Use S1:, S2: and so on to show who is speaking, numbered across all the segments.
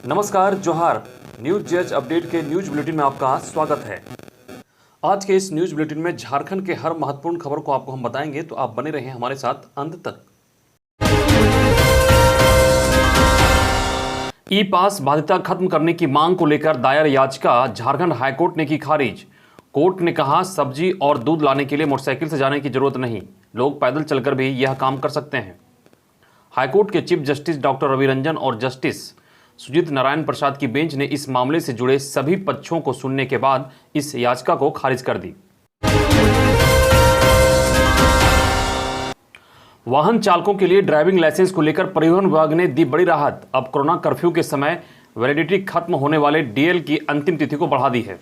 S1: नमस्कार, जोहार। न्यूज जज अपडेट के न्यूज बुलेटिन में आपका स्वागत है। आज के इस न्यूज बुलेटिन में झारखंड के हर महत्वपूर्ण खबर को आपको हम बताएंगे, तो आप बने रहें हमारे साथ अंत तक। ई पास बाध्यता खत्म करने की मांग को लेकर दायर याचिका झारखंड हाईकोर्ट ने की खारिज। कोर्ट ने कहा, सब्जी और दूध लाने के लिए मोटरसाइकिल से जाने की जरूरत नहीं, लोग पैदल चलकर भी यह काम कर सकते हैं। हाईकोर्ट के chief justice doctor Ravi Ranjan और जस्टिस सुजीत नारायण प्रसाद की बेंच ने इस मामले से जुड़े सभी पक्षों को सुनने के बाद इस याचिका को खारिज कर दी। वाहन चालकों के लिए ड्राइविंग लाइसेंस को लेकर परिवहन विभाग ने दी बड़ी राहत। अब कोरोना कर्फ्यू के समय वैलिडिटी खत्म होने वाले डीएल की अंतिम तिथि को बढ़ा दी है।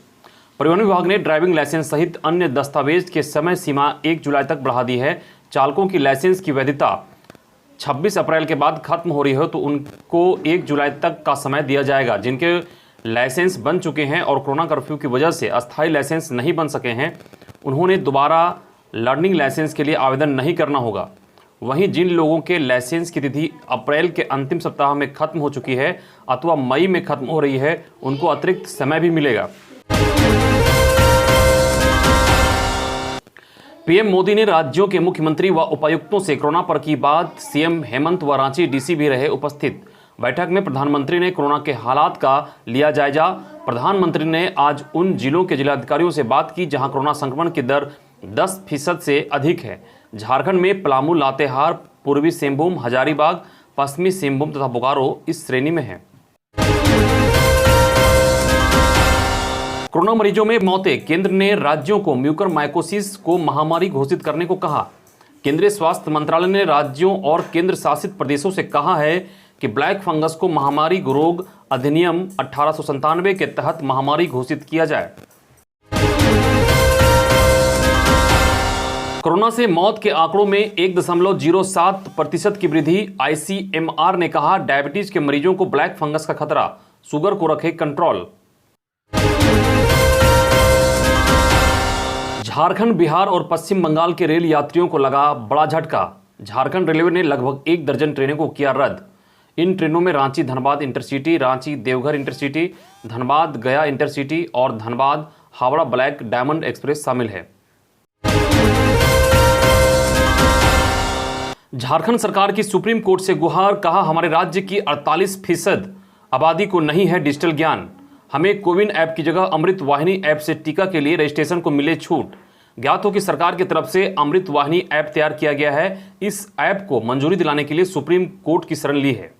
S1: परिवहन विभाग ने ड्राइविंग लाइसेंस सहित अन्य दस्तावेज के समय सीमा 1 जुलाई तक बढ़ा दी है। चालकों की लाइसेंस की वैधता 26 अप्रैल के बाद खत्म हो रही हो तो उनको 1 जुलाई तक का समय दिया जाएगा। जिनके लाइसेंस बन चुके हैं और कोरोना कर्फ्यू की वजह से अस्थायी लाइसेंस नहीं बन सके हैं, उन्होंने दोबारा लर्निंग लाइसेंस के लिए आवेदन नहीं करना होगा। वहीं जिन लोगों के लाइसेंस की तिथि अप्रैल के अंतिम सप्ताह में खत्म हो चुकी है अथवा मई में खत्म हो रही है, उनको अतिरिक्त समय भी मिलेगा। पीएम मोदी ने राज्यों के मुख्यमंत्री व उपायुक्तों से कोरोना पर की बात। सीएम हेमंत व रांची डीसी भी रहे उपस्थित। बैठक में प्रधानमंत्री ने कोरोना के हालात का लिया जायजा। प्रधानमंत्री ने आज उन जिलों के जिलाधिकारियों से बात की जहां कोरोना संक्रमण की दर 10% से अधिक है। झारखंड में पलामू, लातेहार, पूर्वी सिंहभूम, हजारीबाग, पश्चिमी सिंहभूम तथा बोकारो इस श्रेणी में है। कोरोना मरीजों में मौतें। केंद्र ने राज्यों को म्यूकरमाइकोसिस को महामारी घोषित करने को कहा। केंद्रीय स्वास्थ्य मंत्रालय ने राज्यों और केंद्र शासित प्रदेशों से कहा है कि ब्लैक फंगस को महामारी रोग अधिनियम 1897 के तहत महामारी घोषित किया जाए। कोरोना से मौत के आंकड़ों में 1.07% की वृद्धि। आईसीएमआर ने कहा, डायबिटीज के मरीजों को ब्लैक फंगस का खतरा, शुगर को रखे कंट्रोल। झारखंड, बिहार और पश्चिम बंगाल के रेल यात्रियों को लगा बड़ा झटका। झारखंड रेलवे ने लगभग 1 दर्जन ट्रेनों को किया रद्द। इन ट्रेनों में रांची धनबाद इंटरसिटी, रांची देवघर इंटरसिटी, धनबाद गया इंटरसिटी और Dhanbad Howrah black diamond express शामिल है। झारखंड सरकार की सुप्रीम कोर्ट से गुहार। कहा, हमारे राज्य की 48% आबादी को नहीं है डिजिटल ज्ञान। हमें कोविन ऐप की जगह अमृत वाहिनी ऐप से टीका के लिए रजिस्ट्रेशन को मिले छूट। ज्ञात हो कि सरकार की तरफ से अमृत वाहिनी ऐप तैयार किया गया है। इस ऐप को मंजूरी दिलाने के लिए सुप्रीम कोर्ट की शरण ली है।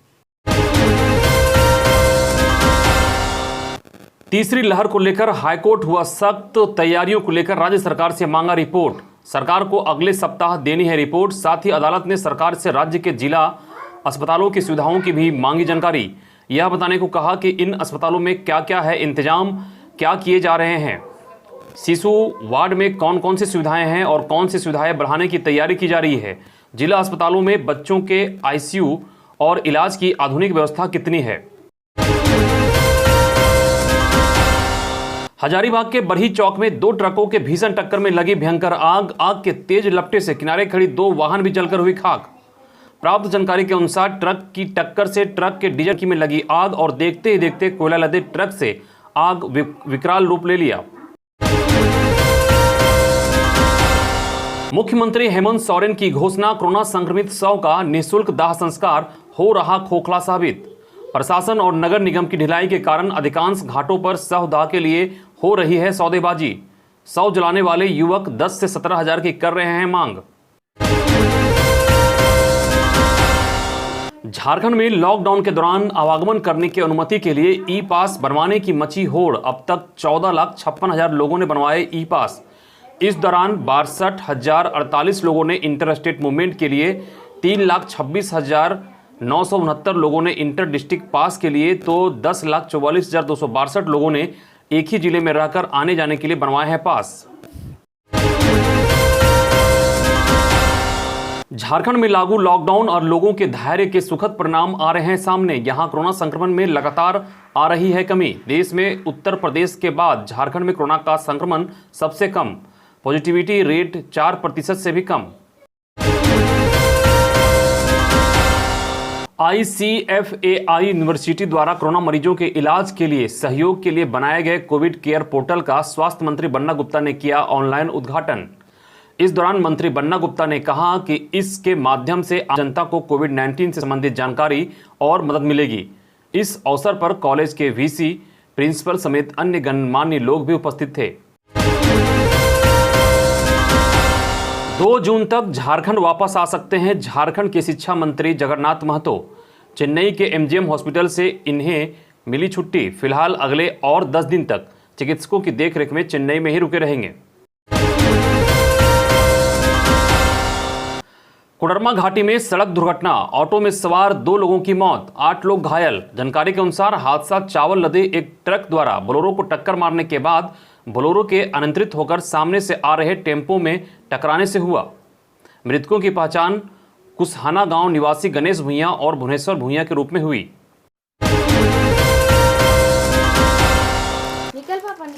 S1: तीसरी लहर को लेकर हाईकोर्ट हुआ सख्त। तैयारियों को लेकर राज्य सरकार से मांगा रिपोर्ट। सरकार को अगले सप्ताह देनी है रिपोर्ट। साथ ही अदालत ने सरकार से राज्य के जिला अस्पतालों की सुविधाओं की भी मांगी जानकारी। यह बताने को कहा कि इन अस्पतालों में क्या क्या है इंतजाम, क्या किए जा रहे हैं, शिशु वार्ड में कौन कौन सी सुविधाएं हैं और कौन सी सुविधाएं बढ़ाने की तैयारी की जा रही है। जिला अस्पतालों में बच्चों के आईसीयू और इलाज की आधुनिक व्यवस्था कितनी है। हजारीबाग के बरही चौक में 2 ट्रकों के भीषण टक्कर में लगी भयंकर आग। आग के तेज लपटे से किनारे खड़ी 2 वाहन भी जलकर हुई खाक। प्राप्त जानकारी के अनुसार ट्रक की टक्कर से ट्रक के डीजल की में लगी आग और देखते ही देखते कोयला लदे ट्रक से आग विकराल रूप ले लिया। मुख्यमंत्री हेमंत सोरेन की घोषणा। कोरोना संक्रमित शव का निःशुल्क दाह संस्कार हो रहा खोखला साबित। प्रशासन और नगर निगम की ढिलाई के कारण अधिकांश घाटों पर शव दाह के लिए हो रही है सौदेबाजी। शव जलाने वाले युवक 10 से 17 हजार की कर रहे हैं मांग। झारखंड में लॉकडाउन के दौरान आवागमन करने की अनुमति के लिए ई पास बनवाने की मची होड़। अब तक 14,56,000 लोगों ने बनवाए ई पास। इस दौरान 62,048 लोगों ने इंटर स्टेट मूवमेंट के लिए, 3,26,969 लोगों ने इंटर डिस्ट्रिक्ट पास के लिए, तो 10,44,262 लोगों ने एक ही जिले में रहकर आने जाने के लिए बनवाए हैं पास। झारखंड में लागू लॉकडाउन और लोगों के धैर्य के सुखद परिणाम आ रहे हैं सामने। यहां कोरोना संक्रमण में लगातार आ रही है कमी। देश में उत्तर प्रदेश के बाद झारखंड में कोरोना का संक्रमण सबसे कम। पॉजिटिविटी रेट 4% से भी कम। ICFAI यूनिवर्सिटी द्वारा कोरोना मरीजों के इलाज के लिए सहयोग के लिए बनाए गए कोविड केयर पोर्टल का स्वास्थ्य मंत्री बन्ना गुप्ता ने किया ऑनलाइन उद्घाटन। इस दौरान मंत्री बन्ना गुप्ता ने कहा कि इसके माध्यम से आम जनता को कोविड-19 से संबंधित जानकारी और मदद मिलेगी। इस अवसर पर कॉलेज के VC, प्रिंसिपल समेत अन्य गणमान्य लोग भी उपस्थित थे। 2 जून तक झारखंड वापस आ सकते हैं झारखंड के शिक्षा मंत्री जगन्नाथ महतो। चेन्नई के MGM हॉस्पिटल से इन्हें मिली छुट्टी। फिलहाल अगले और 10 दिन तक चिकित्सकों की देखरेख में चेन्नई में ही रुके रहेंगे। कोडरमा घाटी में सड़क दुर्घटना, ऑटो में सवार 2 लोगों की मौत, 8 लोग घायल। जानकारी के अनुसार हादसा चावल लदे एक ट्रक द्वारा बोलेरो को टक्कर मारने के बाद बोलेरो के अनियंत्रित होकर सामने से आ रहे टेम्पो में टकराने से हुआ। मृतकों की पहचान कुसहाना गांव निवासी गणेश भुइयां और भुवनेश्वर भुइयां के रूप में हुई।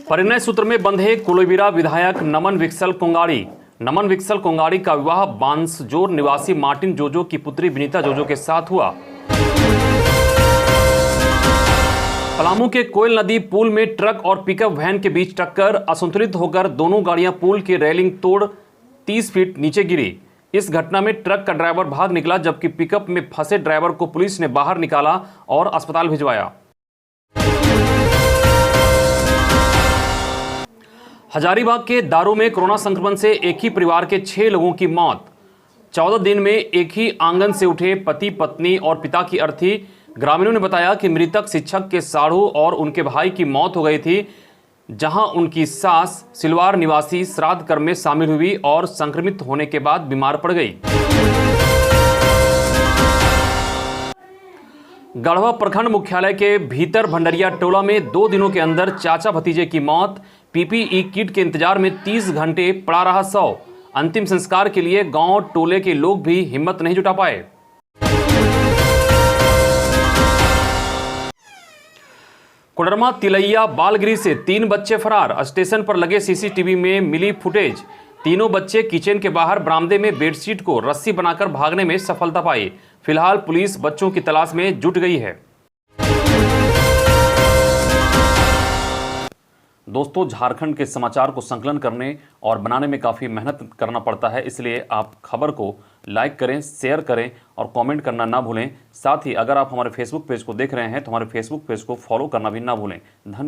S1: परिणय सूत्र में बंधे कोलोबिरा विधायक नमन विक्सल कोंगाड़ी। नमन विक्सल कोंगाड़ी का विवाह बांसजोर निवासी मार्टिन जोजो की पुत्री विनीता जोजो के साथ हुआ। पलामू के कोयल नदी पुल में ट्रक और पिकअप वैन के बीच टक्कर, असंतुलित होकर दोनों गाड़ियां पुल की रेलिंग तोड़ 30 फीट नीचे गिरी। इस घटना में ट्रक का ड्राइवर भाग निकला, जबकि पिकअप में फंसे ड्राइवर को पुलिस ने बाहर निकाला और अस्पताल भिजवाया। हजारीबाग के दारू में कोरोना संक्रमण से एक ही परिवार के 6 लोगों की मौत। 14 दिन में एक ही आंगन से उठे पति, पत्नी और पिता की अर्थी। ग्रामीणों ने बताया कि मृतक शिक्षक के साढ़ू और उनके भाई की मौत हो गई थी, जहां उनकी सास सिलवार निवासी श्राद्ध कर्म में शामिल हुई और संक्रमित होने के बाद बीमार पड़ गई। गढ़वा प्रखंड मुख्यालय के भीतर भंडरिया टोला में 2 दिनों के अंदर चाचा भतीजे की मौत। PPE किट के इंतजार में 30 घंटे पड़ा रहा शव। अंतिम संस्कार के लिए गांव टोले के लोग भी हिम्मत नहीं जुटा पाए। कोडरमा तिलैया बालगिरी से 3 बच्चे फरार। स्टेशन पर लगे CCTV में मिली फुटेज। तीनों बच्चे किचन के बाहर बरामदे में बेडशीट को रस्सी बनाकर भागने में सफलता पाई। फिलहाल पुलिस बच्चों की तलाश में जुट गई है। दोस्तों, झारखंड के समाचार को संकलन करने और बनाने में काफ़ी मेहनत करना पड़ता है, इसलिए आप खबर को लाइक करें, शेयर करें और कमेंट करना ना भूलें। साथ ही अगर आप हमारे फेसबुक पेज को देख रहे हैं तो हमारे फेसबुक पेज को फॉलो करना भी ना भूलें। धन्यवाद।